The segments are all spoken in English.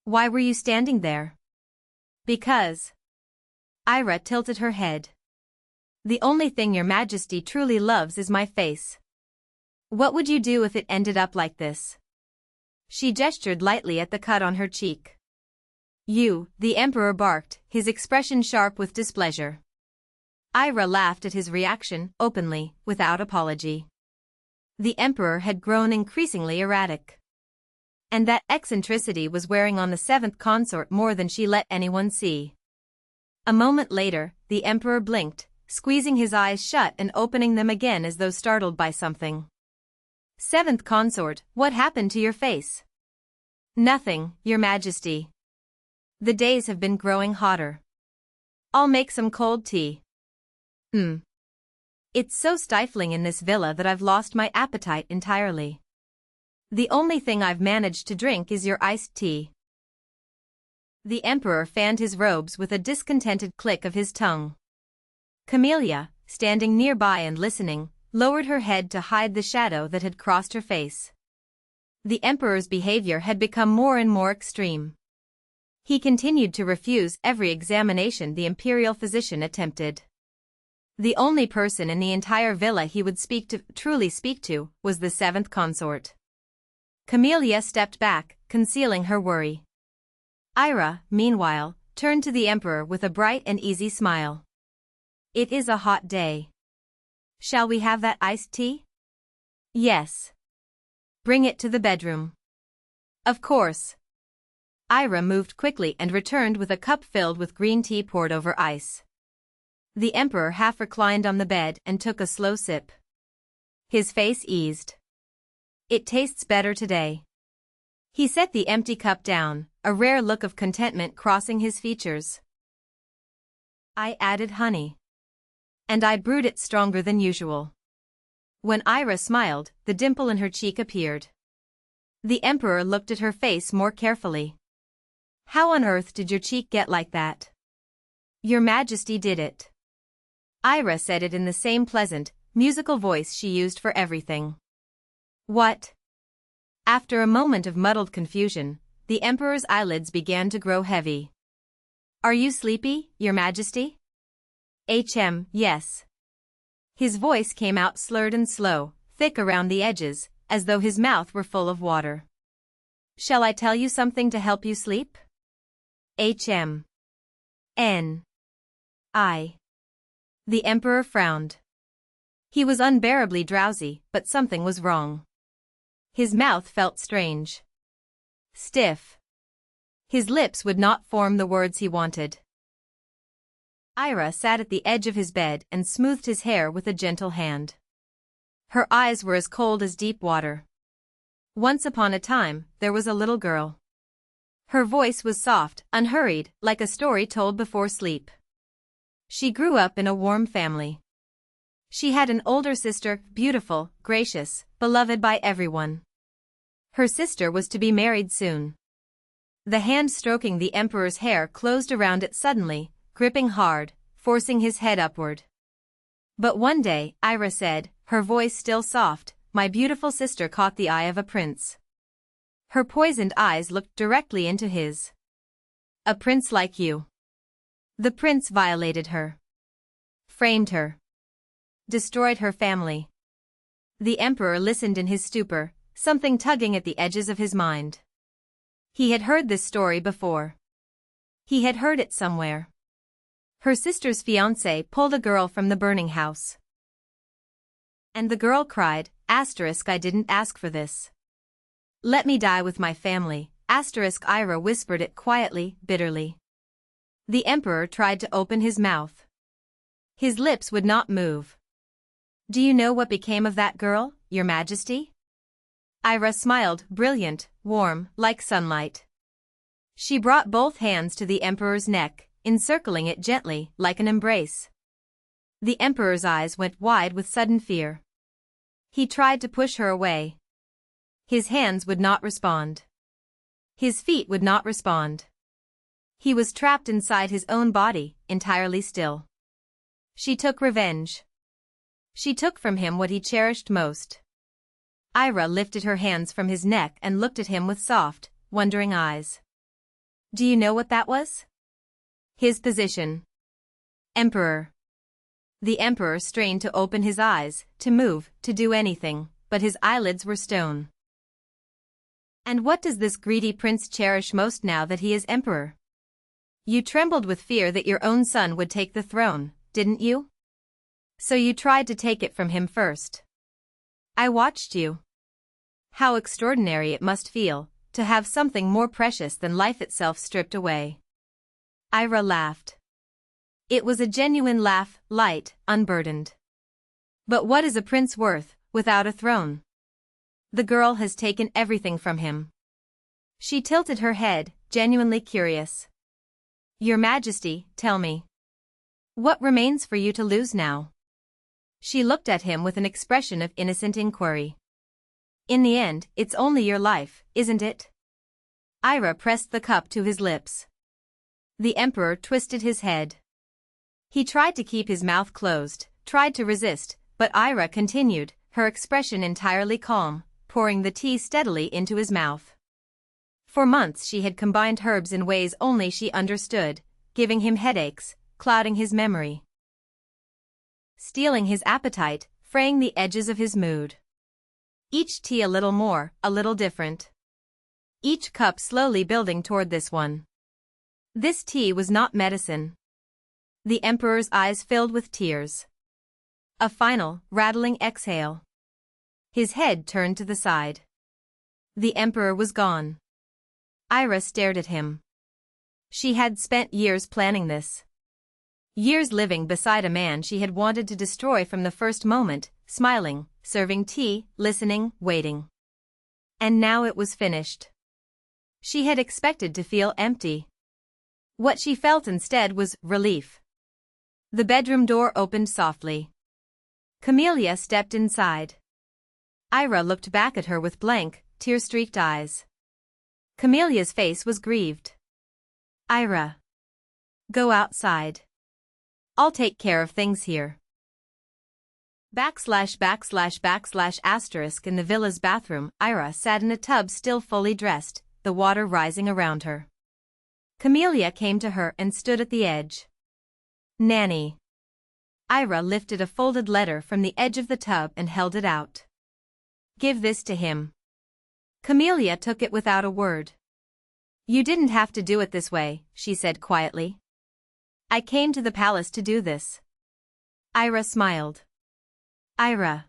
Why were you standing there? Because. Ira tilted her head. The only thing Your Majesty truly loves is my face. What would you do if it ended up like this? She gestured lightly at the cut on her cheek. You, the Emperor barked, his expression sharp with displeasure. Ira laughed at his reaction, openly, without apology. The Emperor had grown increasingly erratic. And that eccentricity was wearing on the seventh consort more than she let anyone see. A moment later, the Emperor blinked, squeezing his eyes shut and opening them again as though startled by something. Seventh consort, what happened to your face? Nothing, Your Majesty. The days have been growing hotter. I'll make some cold tea. It's so stifling in this villa that I've lost my appetite entirely. The only thing I've managed to drink is your iced tea. The Emperor fanned his robes with a discontented click of his tongue. Camellia, standing nearby and listening, lowered her head to hide the shadow that had crossed her face. The Emperor's behavior had become more and more extreme. He continued to refuse every examination the imperial physician attempted. The only person in the entire villa he would truly speak to, was the seventh consort. Camellia stepped back, concealing her worry. Ira, meanwhile, turned to the Emperor with a bright and easy smile. It is a hot day. Shall we have that iced tea? Yes. Bring it to the bedroom. Of course. Ira moved quickly and returned with a cup filled with green tea poured over ice. The Emperor half reclined on the bed and took a slow sip. His face eased. It tastes better today. He set the empty cup down, a rare look of contentment crossing his features. I added honey. And I brewed it stronger than usual. When Ira smiled, the dimple in her cheek appeared. The Emperor looked at her face more carefully. How on earth did your cheek get like that? Your Majesty did it. Ira said it in the same pleasant, musical voice she used for everything. What? After a moment of muddled confusion, the Emperor's eyelids began to grow heavy. Are you sleepy, Your Majesty? Yes. His voice came out slurred and slow, thick around the edges, as though his mouth were full of water. Shall I tell you something to help you sleep? I. The Emperor frowned. He was unbearably drowsy, but something was wrong. His mouth felt strange. Stiff. His lips would not form the words he wanted. Ira sat at the edge of his bed and smoothed his hair with a gentle hand. Her eyes were as cold as deep water. Once upon a time, there was a little girl. Her voice was soft, unhurried, like a story told before sleep. She grew up in a warm family. She had an older sister, beautiful, gracious, beloved by everyone. Her sister was to be married soon. The hand stroking the Emperor's hair closed around it suddenly, gripping hard, forcing his head upward. But one day, Ira said, her voice still soft, my beautiful sister caught the eye of a prince. Her poisoned eyes looked directly into his. A prince like you. The prince violated her. Framed her. Destroyed her family. The Emperor listened in his stupor, something tugging at the edges of his mind. He had heard this story before. He had heard it somewhere. Her sister's fiancé pulled a girl from the burning house. And the girl cried, I didn't ask for this. Let me die with my family, Ira whispered it quietly, bitterly. The Emperor tried to open his mouth. His lips would not move. Do you know what became of that girl, Your Majesty? Ira smiled, brilliant, warm, like sunlight. She brought both hands to the Emperor's neck, encircling it gently, like an embrace. The Emperor's eyes went wide with sudden fear. He tried to push her away. His hands would not respond. His feet would not respond. He was trapped inside his own body, entirely still. She took revenge. She took from him what he cherished most. Ira lifted her hands from his neck and looked at him with soft, wondering eyes. Do you know what that was? His position. Emperor. The emperor strained to open his eyes, to move, to do anything, but his eyelids were stone. And what does this greedy prince cherish most now that he is emperor? You trembled with fear that your own son would take the throne, didn't you? So you tried to take it from him first. I watched you. How extraordinary it must feel, to have something more precious than life itself stripped away. Ira laughed. It was a genuine laugh, light, unburdened. But what is a prince worth, without a throne? The girl has taken everything from him. She tilted her head, genuinely curious. Your Majesty, tell me. What remains for you to lose now? She looked at him with an expression of innocent inquiry. In the end, it's only your life, isn't it? Ira pressed the cup to his lips. The emperor twisted his head. He tried to keep his mouth closed, tried to resist, but Ira continued, her expression entirely calm, pouring the tea steadily into his mouth. For months she had combined herbs in ways only she understood, giving him headaches, clouding his memory, stealing his appetite, fraying the edges of his mood. Each tea a little more, a little different. Each cup slowly building toward this one. This tea was not medicine. The emperor's eyes filled with tears. A final, rattling exhale. His head turned to the side. The emperor was gone. Ira stared at him. She had spent years planning this. Years living beside a man she had wanted to destroy from the first moment, smiling, serving tea, listening, waiting. And now it was finished. She had expected to feel empty. What she felt instead was relief. The bedroom door opened softly. Camellia stepped inside. Ira looked back at her with blank, tear-streaked eyes. Camelia's face was grieved. Ira. Go outside. I'll take care of things here. / asterisk in the villa's bathroom, Ira sat in a tub still fully dressed, the water rising around her. Camellia came to her and stood at the edge. Nanny. Ira lifted a folded letter from the edge of the tub and held it out. Give this to him. Camellia took it without a word. You didn't have to do it this way, she said quietly. I came to the palace to do this. Ira smiled. Ira.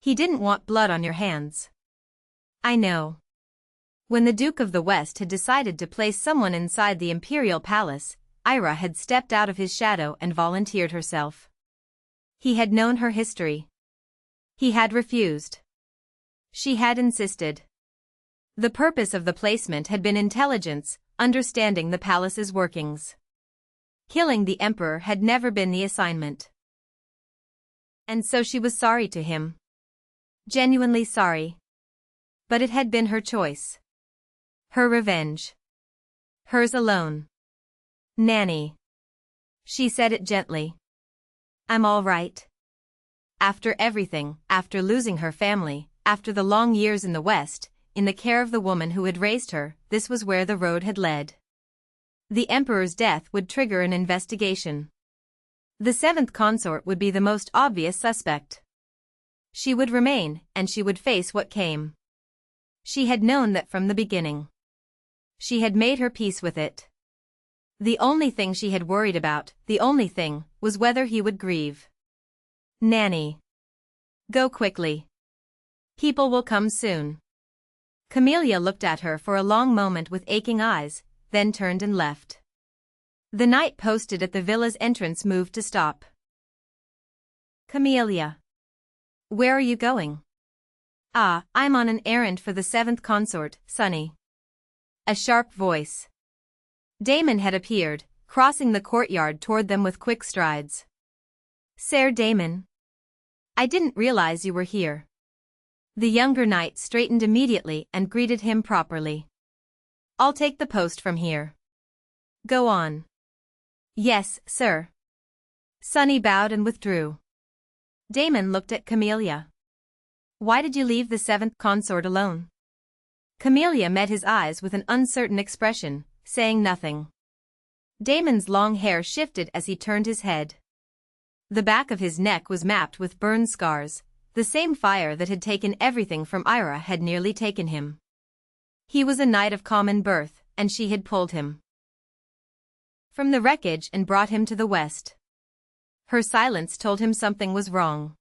He didn't want blood on your hands. I know. When the Duke of the West had decided to place someone inside the imperial palace, Ira had stepped out of his shadow and volunteered herself. He had known her history. He had refused. She had insisted. The purpose of the placement had been intelligence, understanding the palace's workings. Killing the emperor had never been the assignment. And so she was sorry to him. Genuinely sorry. But it had been her choice. Her revenge. Hers alone. Nanny. She said it gently. I'm all right. After everything, after losing her family, after the long years in the West, in the care of the woman who had raised her, this was where the road had led. The emperor's death would trigger an investigation. The seventh consort would be the most obvious suspect. She would remain, and she would face what came. She had known that from the beginning. She had made her peace with it. The only thing she had worried about, the only thing, was whether he would grieve. Nanny. Go quickly. People will come soon. Camellia looked at her for a long moment with aching eyes, then turned and left. The knight posted at the villa's entrance moved to stop. Camellia. Where are you going? Ah, I'm on an errand for the seventh consort, Sonny. A sharp voice. Damon had appeared, crossing the courtyard toward them with quick strides. Sir Damon. I didn't realize you were here. The younger knight straightened immediately and greeted him properly. I'll take the post from here. Go on. Yes, sir. Sonny bowed and withdrew. Damon looked at Camellia. Why did you leave the seventh consort alone? Camellia met his eyes with an uncertain expression, saying nothing. Damon's long hair shifted as he turned his head. The back of his neck was mapped with burn scars, the same fire that had taken everything from Ira had nearly taken him. He was a knight of common birth, and she had pulled him from the wreckage and brought him to the west. Her silence told him something was wrong.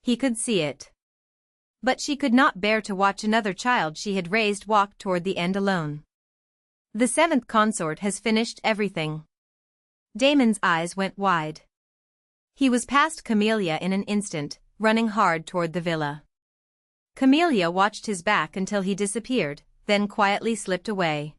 He could see it. But she could not bear to watch another child she had raised walk toward the end alone. The seventh consort has finished everything. Damon's eyes went wide. He was past Camellia in an instant, running hard toward the villa. Camellia watched his back until he disappeared, then quietly slipped away.